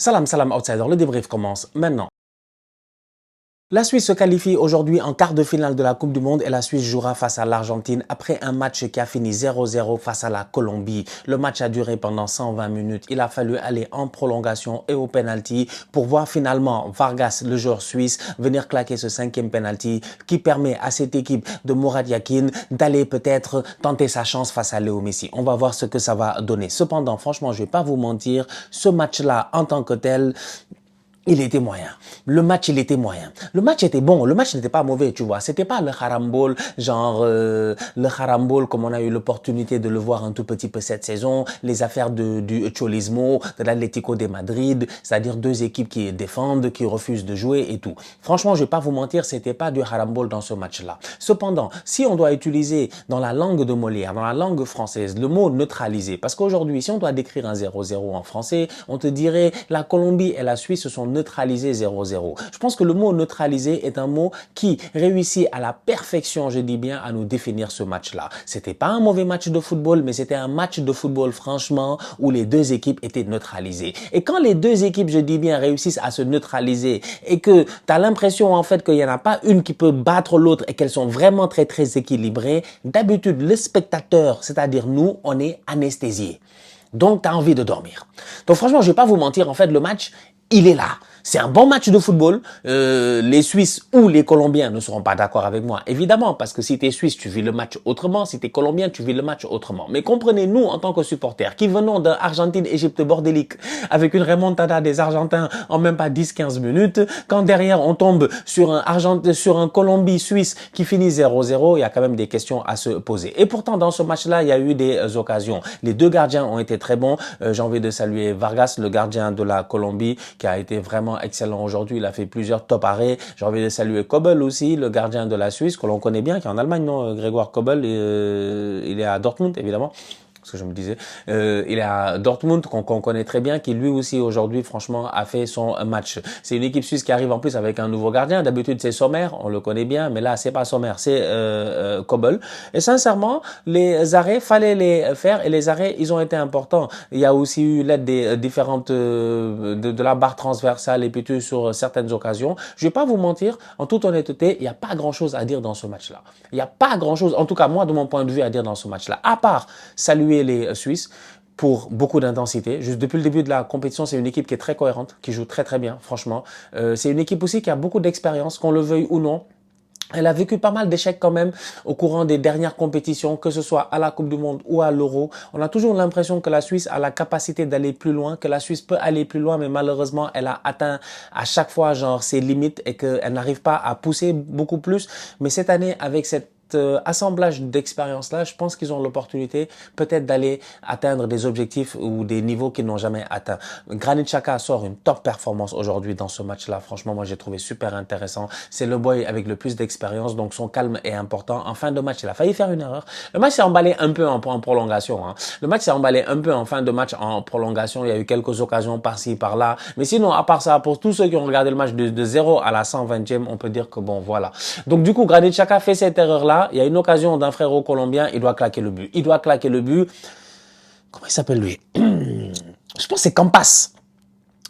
Salam, salam outsider, le débrief commence maintenant. La Suisse se qualifie aujourd'hui en quart de finale de la Coupe du Monde et la Suisse jouera face à l'Argentine après un match qui a fini 0-0 face à la Colombie. Le match a duré pendant 120 minutes. Il a fallu aller en prolongation et au penalty pour voir finalement Vargas, le joueur suisse, venir claquer ce cinquième penalty qui permet à cette équipe de Murat Yakin d'aller peut-être tenter sa chance face à Léo Messi. On va voir ce que ça va donner. Cependant, franchement, je vais pas vous mentir, ce match-là en tant que tel, il était moyen. Le match, il était moyen. Le match était bon. Le match n'était pas mauvais, tu vois. C'était pas le harambol, genre le harambol comme on a eu l'opportunité de le voir un tout petit peu cette saison. Les affaires du Cholismo, de l'Atlético de Madrid, c'est-à-dire deux équipes qui défendent, qui refusent de jouer et tout. Franchement, je vais pas vous mentir, c'était pas du harambol dans ce match-là. Cependant, si on doit utiliser dans la langue de Molière, dans la langue française, le mot neutraliser, parce qu'aujourd'hui, si on doit décrire un 0-0 en français, on te dirait la Colombie et la Suisse se sont neutraliser 0-0. Je pense que le mot neutraliser est un mot qui réussit à la perfection, je dis bien, à nous définir ce match-là. C'était pas un mauvais match de football, mais c'était un match de football, franchement, où les deux équipes étaient neutralisées. Et quand les deux équipes, je dis bien, réussissent à se neutraliser et que tu as l'impression, en fait, qu'il n'y en a pas une qui peut battre l'autre et qu'elles sont vraiment très, très équilibrées, d'habitude, le spectateur, c'est-à-dire nous, on est anesthésié. Donc, tu as envie de dormir. Donc, franchement, je vais pas vous mentir, en fait, le match, il est là. C'est un bon match de football. Les Suisses ou les Colombiens ne seront pas d'accord avec moi, évidemment, parce que si tu es Suisse, tu vis le match autrement. Si tu es Colombien, tu vis le match autrement. Mais comprenez, nous, en tant que supporters, qui venons d'un Argentine-Égypte bordélique, avec une remontada des Argentins en même pas 10-15 minutes, quand derrière on tombe sur un Colombie-Suisse qui finit 0-0, il y a quand même des questions à se poser. Et pourtant, dans ce match-là, il y a eu des occasions. Les deux gardiens ont été très bons. J'ai envie de saluer Vargas, le gardien de la Colombie, qui a été vraiment excellent aujourd'hui. Il a fait plusieurs top arrêts. J'ai envie de saluer Kobel aussi, le gardien de la Suisse, que l'on connaît bien, qui est en Allemagne, non, Grégoire Kobel. Il est à Dortmund, évidemment. Ce que je me disais, il est à Dortmund qu'on connaît très bien, qui lui aussi aujourd'hui franchement a fait son match. C'est une équipe suisse qui arrive en plus avec un nouveau gardien. D'habitude c'est Sommer, on le connaît bien, mais là c'est pas Sommer, c'est Kobel. Et sincèrement, les arrêts fallait les faire et les arrêts ils ont été importants. Il y a aussi eu l'aide des différentes de la barre transversale et puis tout sur certaines occasions. Je vais pas vous mentir, en toute honnêteté, il y a pas grand chose à dire dans ce match-là. Il y a pas grand chose, en tout cas moi de mon point de vue à dire dans ce match-là, à part saluer les Suisses pour beaucoup d'intensité. Juste depuis le début de la compétition, c'est une équipe qui est très cohérente, qui joue très très bien, franchement. C'est une équipe aussi qui a beaucoup d'expérience, qu'on le veuille ou non. Elle a vécu pas mal d'échecs quand même au courant des dernières compétitions, que ce soit à la Coupe du Monde ou à l'Euro. On a toujours l'impression que la Suisse a la capacité d'aller plus loin, que la Suisse peut aller plus loin, mais malheureusement, elle a atteint à chaque fois genre ses limites et qu'elle n'arrive pas à pousser beaucoup plus. Mais cette année, avec cette assemblage d'expériences là, je pense qu'ils ont l'opportunité peut-être d'aller atteindre des objectifs ou des niveaux qu'ils n'ont jamais atteints. Granit Xhaka sort une top performance aujourd'hui dans ce match-là. Franchement, moi j'ai trouvé super intéressant. C'est le boy avec le plus d'expérience, donc son calme est important. En fin de match, il a failli faire une erreur. Le match s'est emballé un peu en prolongation. Hein. Le match s'est emballé un peu en fin de match en prolongation. Il y a eu quelques occasions par-ci, par-là. Mais sinon, à part ça, pour tous ceux qui ont regardé le match de 0 à la 120e, on peut dire que bon, voilà. Donc du coup, Granit Xhaka fait cette erreur-là. Il y a une occasion d'un frérot colombien, il doit claquer le but. Il doit claquer le but. Comment il s'appelle lui? Je pense que c'est Campas.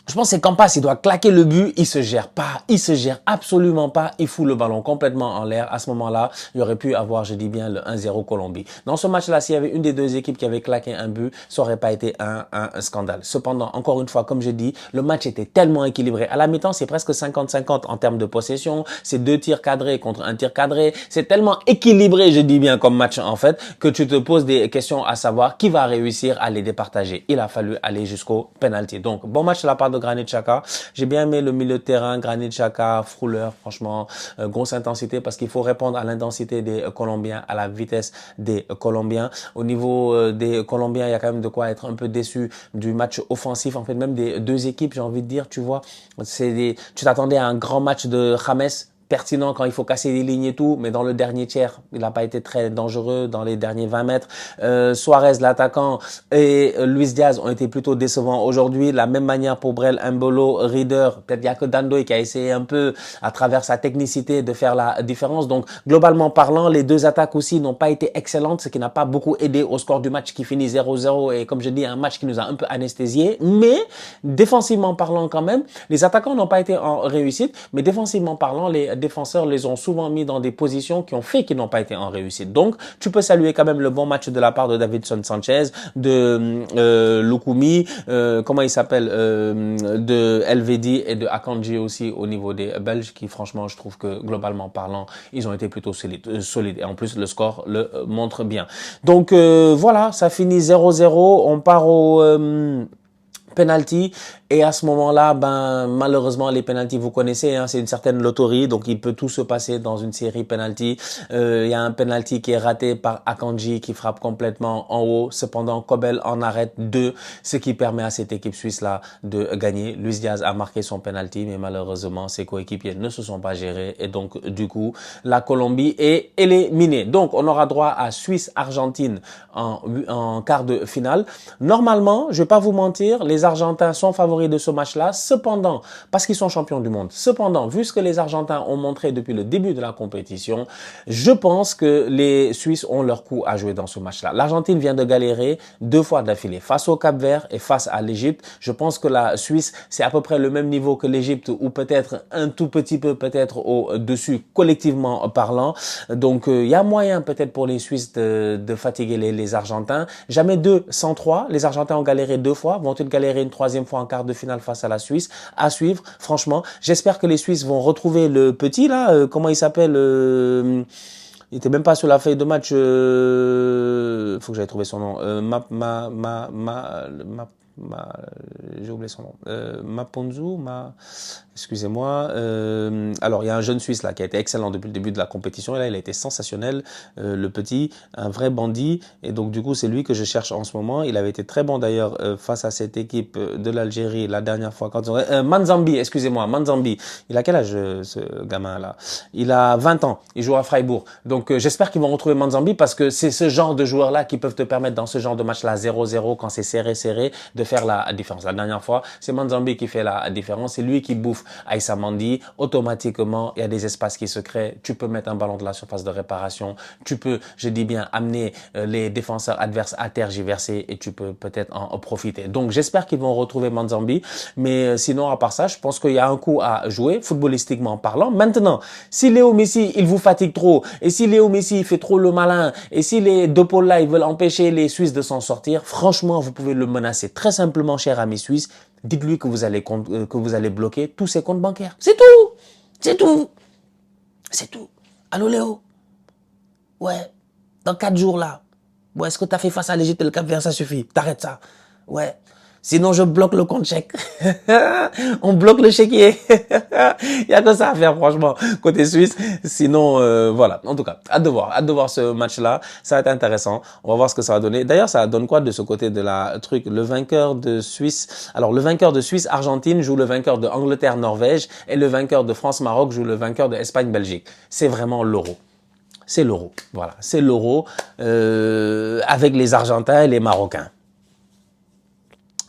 Je pense que c'est Campas, il doit claquer le but, il se gère pas, il se gère absolument pas, il fout le ballon complètement en l'air. À ce moment-là, il aurait pu avoir, je dis bien, le 1-0 Colombie. Dans ce match-là, s'il y avait une des deux équipes qui avait claqué un but, ça aurait pas été un scandale. Cependant, encore une fois, comme je dis, le match était tellement équilibré. À la mi-temps, c'est presque 50-50 en termes de possession. C'est 2 tirs cadrés contre 1 tir cadré. C'est tellement équilibré, je dis bien, comme match, en fait, que tu te poses des questions à savoir qui va réussir à les départager. Il a fallu aller jusqu'au penalty. Donc, bon match de la part de Granit Xhaka. J'ai bien aimé le milieu de terrain, Granit Xhaka, Frouler, franchement, grosse intensité parce qu'il faut répondre à l'intensité des Colombiens, à la vitesse des Colombiens. Au niveau des Colombiens, il y a quand même de quoi être un peu déçu du match offensif, en fait, même des deux équipes, j'ai envie de dire, tu vois. Tu t'attendais à un grand match de James. pertinent quand il faut casser les lignes et tout, mais dans le dernier tiers, il n'a pas été très dangereux dans les derniers 20 mètres. Suarez, l'attaquant, et Luis Diaz ont été plutôt décevants aujourd'hui. La même manière pour Brel, Mbolo, Reader. Peut-être il n'y a que Dandoy qui a essayé un peu, à travers sa technicité, de faire la différence. Donc, globalement parlant, les deux attaques aussi n'ont pas été excellentes, ce qui n'a pas beaucoup aidé au score du match qui finit 0-0. Et comme je dis, un match qui nous a un peu anesthésiés. Mais, défensivement parlant quand même, les attaquants n'ont pas été en réussite, mais défensivement parlant, les défenseurs les ont souvent mis dans des positions qui ont fait qu'ils n'ont pas été en réussite. Donc, tu peux saluer quand même le bon match de la part de Davinson Sanchez, de Lukumi, comment il s'appelle, de LVD et de Akanji aussi au niveau des Belges, qui franchement, je trouve que globalement parlant, ils ont été plutôt solides. Et en plus, le score le montre bien. Donc, voilà, ça finit 0-0. On part au penalty, et à ce moment-là, ben malheureusement les penalties, vous connaissez, hein, c'est une certaine loterie, donc il peut tout se passer dans une série penalty. Il y a un penalty qui est raté par Akanji qui frappe complètement en haut. Cependant, Kobel en arrête 2, ce qui permet à cette équipe suisse là de gagner. Luis Diaz a marqué son penalty, mais malheureusement ses coéquipiers ne se sont pas gérés, et donc du coup la Colombie est éliminée. Donc on aura droit à Suisse-Argentine en quart de finale. Normalement, je vais pas vous mentir, les Argentins sont favoris de ce match-là. Cependant, parce qu'ils sont champions du monde, cependant, vu ce que les Argentins ont montré depuis le début de la compétition, je pense que les Suisses ont leur coup à jouer dans ce match-là. L'Argentine vient de galérer 2 fois d'affilée face au Cap-Vert et face à l'Égypte. Je pense que la Suisse, c'est à peu près le même niveau que l'Égypte, ou peut-être un tout petit peu peut-être au-dessus, collectivement parlant. Donc, il y a moyen peut-être pour les Suisses de fatiguer les Argentins. Jamais 2 sans 3. Les Argentins ont galéré 2 fois. Vont-ils galérer une 3e fois en quart de finale face à la Suisse? À suivre, franchement. J'espère que les Suisses vont retrouver le petit là, comment il s'appelle, il était même pas sur la feuille de match, faut que j'aille trouver son nom, j'ai oublié son nom, Maponzu, excusez-moi, alors il y a un jeune Suisse là qui a été excellent depuis le début de la compétition, et là il a été sensationnel, le petit, un vrai bandit, et donc du coup c'est lui que je cherche en ce moment. Il avait été très bon d'ailleurs face à cette équipe de l'Algérie la dernière fois, quand Manzambi, excusez-moi, Manzambi. Il a quel âge ce gamin là? Il a 20 ans, il joue à Freiburg, donc j'espère qu'ils vont retrouver Manzambi, parce que c'est ce genre de joueurs là qui peuvent te permettre dans ce genre de match là 0-0, quand c'est serré, de faire la différence. La dernière fois, c'est Manzambi qui fait la différence, c'est lui qui bouffe Aïssa Mandi. Automatiquement, il y a des espaces qui se créent, tu peux mettre un ballon de la surface de réparation, tu peux, je dis bien, amener les défenseurs adverses à tergiverser, et tu peux peut-être en profiter. Donc j'espère qu'ils vont retrouver Manzambi, mais sinon à part ça, je pense qu'il y a un coup à jouer, footballistiquement parlant. Maintenant, si Léo Messi, il vous fatigue trop, et si Léo Messi fait trop le malin, et si les deux pôles là, ils veulent empêcher les Suisses de s'en sortir, franchement, vous pouvez le menacer très simplement, cher ami suisse. Dites-lui que vous allez bloquer tous ses comptes bancaires. C'est tout. C'est tout. C'est tout. Allô Léo? Ouais. Dans 4 jours là. Ouais, est-ce que tu as fait face à l'Égypte et le Cap-Vert, ça suffit. T'arrêtes ça. Ouais. Sinon, je bloque le compte chèque. On bloque le chéquier. Il y a que ça à faire, franchement, côté suisse. Sinon, voilà. En tout cas, hâte de voir ce match-là. Ça va être intéressant. On va voir ce que ça va donner. D'ailleurs, ça donne quoi de ce côté de la truc? Le vainqueur de Suisse. Alors, le vainqueur de Suisse-Argentine joue le vainqueur de Angleterre-Norvège, et le vainqueur de France-Maroc joue le vainqueur de Espagne-Belgique. C'est vraiment l'euro. C'est l'euro. Voilà. C'est l'euro, avec les Argentins et les Marocains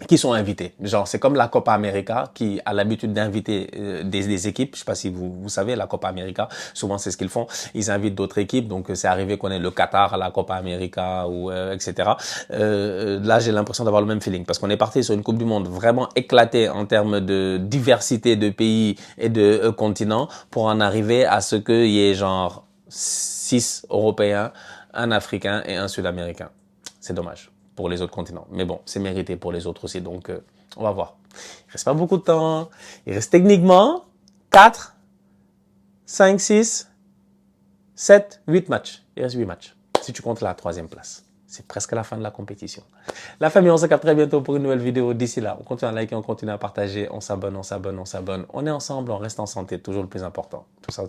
qui sont invités. Genre, c'est comme la Copa América qui a l'habitude d'inviter des équipes. Je sais pas si vous savez, la Copa América, souvent c'est ce qu'ils font. Ils invitent d'autres équipes. Donc, c'est arrivé qu'on ait le Qatar à la Copa América, ou etc. Là, j'ai l'impression d'avoir le même feeling, parce qu'on est parti sur une Coupe du Monde vraiment éclatée en termes de diversité de pays et de continents, pour en arriver à ce qu'il y ait genre 6 Européens, un Africain et un Sud-Américain. C'est dommage pour les autres continents. Mais bon, c'est mérité pour les autres aussi, donc on va voir. Il reste pas beaucoup de temps. Il reste techniquement 4, 5, 6, 7, 8 matchs. Il reste 8 matchs, si tu comptes la 3e place. C'est presque la fin de la compétition. La famille, on se capte très bientôt pour une nouvelle vidéo. D'ici là, on continue à liker, on continue à partager, on s'abonne. On est ensemble, on reste en santé, toujours le plus important. Tout ça,